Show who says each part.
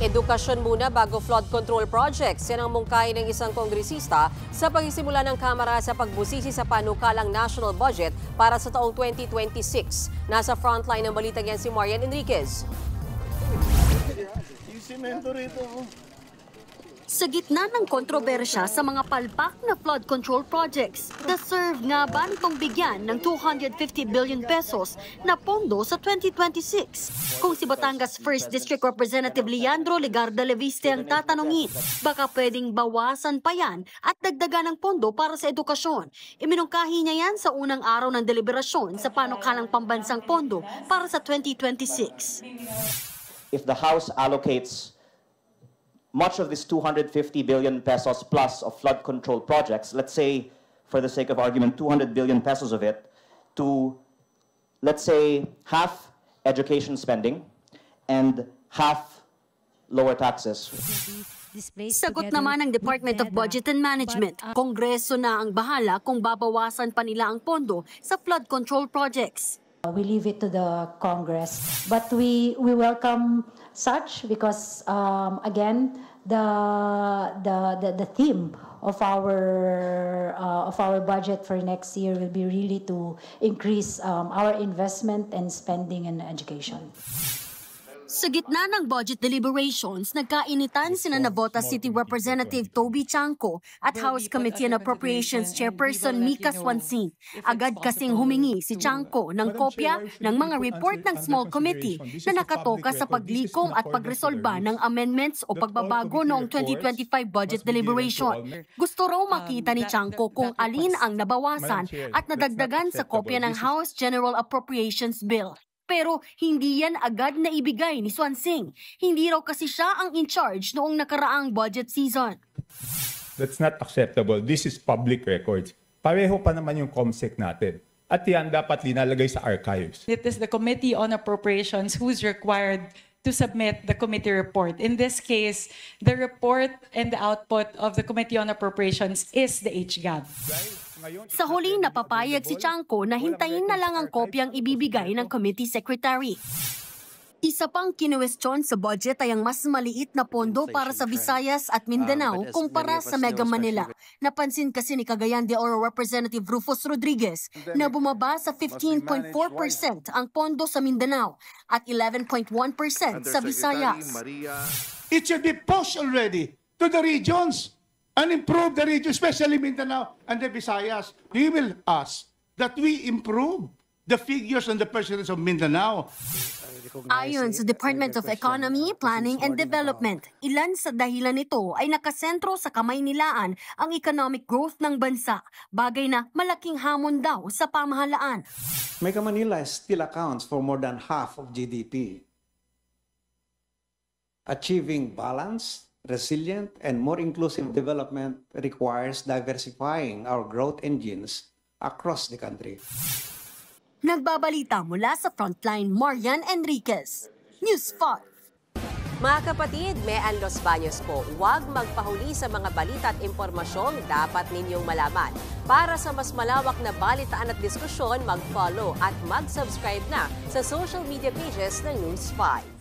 Speaker 1: Edukasyon muna bago flood control projects. Yan ang mungkahi ng isang kongresista sa pagsisimula ng Kamara sa pagbusisi sa panukalang national budget para sa taong 2026. Nasa frontline ng balitang yan si Marian Enriquez.
Speaker 2: Yung semento rito.
Speaker 3: Sa gitna ng kontrobersya sa mga palpak na flood control projects, deserve nga ba nitong bigyan ng 250 billion pesos na pondo sa 2026? Kung si Batangas 1st District Representative Leandro Legarda Leviste ang tatanungin, baka pwedeng bawasan pa yan at dagdagan ng pondo para sa edukasyon. Iminungkahi niya yan sa unang araw ng deliberasyon sa panukalang pambansang pondo para sa 2026.
Speaker 4: If the House allocates much of this 250 billion pesos plus of flood control projects, let's say, for the sake of argument, 200 billion pesos of it, to, let's say, half education spending and half lower taxes.
Speaker 3: Sagot naman ng Department of Budget and Management, Kongreso na ang bahala kung babawasan pa nila ang pondo sa flood control projects.
Speaker 5: We leave it to the Congress, but we welcome such because again the theme of our budget for next year will be really to increase our investment and spending in education.
Speaker 3: Sa gitna ng budget deliberations, nagkainitan sina Navota City Representative Toby Chanco at House Committee on Appropriations Chairperson Mika Swansing. Agad kasing humingi si Chanco ng kopya ng mga report ng small committee na nakatoka sa paglikom at pagresolba ng amendments o pagbabago noong 2025 budget deliberation. Gusto raw makita ni Chanco kung alin ang nabawasan at nadagdagan sa kopya ng House General Appropriations Bill. Pero hindi yan agad na ibigay ni Swansing. Hindi raw kasi siya ang in-charge noong nakaraang budget season.
Speaker 6: That's not acceptable. This is public records. Pareho pa naman yung COMSEC natin. At yan dapat linalagay sa archives.
Speaker 7: It is the Committee on Appropriations who's required to submit the committee report. In this case, the report and the output of the Committee on Appropriations is the HGAB.
Speaker 3: Sa huli, napapayag si Chanco na hintayin na lang ang kopyang ibibigay ng committee secretary. Isa pang kinuwestiyon sa budget ay ang mas maliit na pondo para sa Visayas at Mindanao kumpara sa Mega Manila. Napansin kasi ni Cagayan de Oro Representative Rufus Rodriguez na bumaba sa 15.4% ang pondo sa Mindanao at 11.1% sa Visayas.
Speaker 2: It should be pushed already to the regions and improve the region, especially Mindanao and the Visayas. We will ask that we improve the figures and the percentage of Mindanao.
Speaker 3: Ayon sa Department of Economy, Planning and Development, ilan sa dahilan nito ay nakasentro sa Kamaynilaan ang economic growth ng bansa, bagay na malaking hamon daw sa pamahalaan.
Speaker 8: Mega Manila still accounts for more than half of GDP. Achieving balanced, resilient, and more inclusive development requires diversifying our growth engines across the country.
Speaker 3: Nagbabalita mula sa Frontline, Marian Enriquez, News 5.
Speaker 1: Mga kapatid, Mean Los Baños po, huwag magpahuli sa mga balita at impormasyong dapat ninyong malaman. Para sa mas malawak na balitaan at diskusyon, mag-follow at mag-subscribe na sa social media pages ng News 5.